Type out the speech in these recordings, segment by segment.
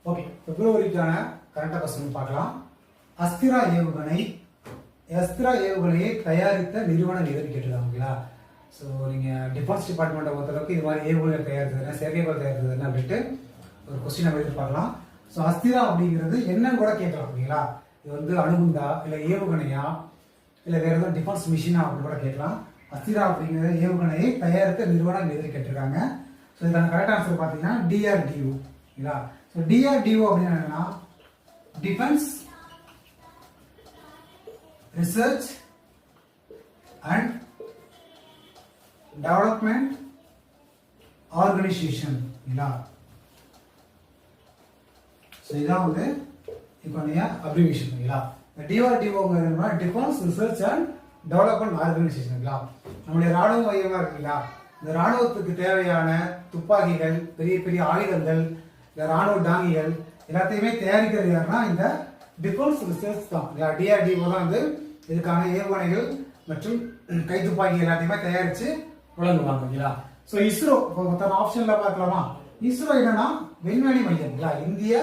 Okay, பிப்ரவரிக்கான current question பார்க்கலாம். அஸ்திரா ஏவுகணையை தயாரித்த நிறுவனம் எதுன்னு கேட்டிருக்காங்களா? ஸோ நீங்கள் டிஃபென்ஸ் டிபார்ட்மெண்ட்டை பொறுத்தளவுக்கு இது மாதிரி ஏவுகணை தயாரித்ததுன்னா செயற்கைக்கோள் தயாரித்ததுன்னா அப்படின்ட்டு ஒரு கொஸ்டின் நம்ம எதிர்பார்க்கலாம். ஸோ அஸ்திரா அப்படிங்கிறது என்னன்னு கூட கேட்கலாம். ஓகேங்களா, இது வந்து அணுகுண்டா இல்லை ஏவுகணையா இல்லை வேற எதுவும் டிஃபென்ஸ் மிஷினா அப்படின்னு கூட கேட்கலாம். அஸ்திரா அப்படிங்கிற ஏவுகணையை தயாரித்த நிறுவனம் எதுன்னு கேட்டிருக்காங்க. ஸோ இதுக்கான கரெக்ட் ஆன்சர் பார்த்தீங்கன்னா DRDO. ஓகேங்களா, ஸோ DRDO அப்படின்னு என்னன்னா defence research and development organisation. So இதான் வந்து இதுக்கான abbreviation. DRDO defence research and development organisation. நம்முடைய ராணுவ மையமா இருக்குங்களா, இந்த ராணுவத்துக்கு தேவையான துப்பாக்கிகள், பெரிய பெரிய ஆயுதங்கள், இந்த ராணுவ டாங்கிகள் எல்லாத்தையுமே தயாரிக்கிறது யாருன்னா இந்த டிஃபென்ஸ் ரிசர்ச் தான். DRDO தான் வந்து இதுக்கான ஏவுகணைகள் மற்றும் கைத்துப்பாக்கி எல்லாத்தையுமே தயாரித்து வழங்குவாங்க. ஸோ இஸ்ரோ மொத்தம் ஆப்ஷன்ல பார்க்கலாமா? இஸ்ரோ என்னன்னா விண்வெளி மையம். இந்திய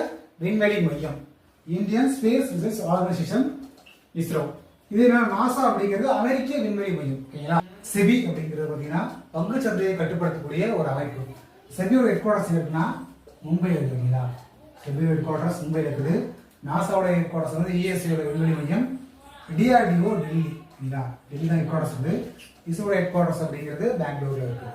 விண்வெளி மையம், Indian space research organisation, ISRO. இது என்ன நாசா அப்படிங்கிறது அமெரிக்க விண்வெளி மையம். ஓகேங்களா, செபி அப்படிங்கிறது பார்த்தீங்கன்னா பங்கு சந்தையை கட்டுப்படுத்தக்கூடிய ஒரு அமைப்பு. செபியோட ஹெட் குவார்டர்ஸ் இருக்குன்னா மும்பையில் இருக்குங்களா. செபியோட ஹெட் குவார்டர்ஸ் மும்பையில் இருக்குது. நாசாவோட ஹெட் குவார்டர்ஸ் வந்து ESAயோட விண்வெளி மையம். DRDO டெல்லி. டெல்லி தான் ஹெட் குவார்டர்ஸ் வந்து. இஸ்ரோட ஹெட் குவார்டர்ஸ் அப்படிங்கிறது பெங்களூர்ல இருக்கு.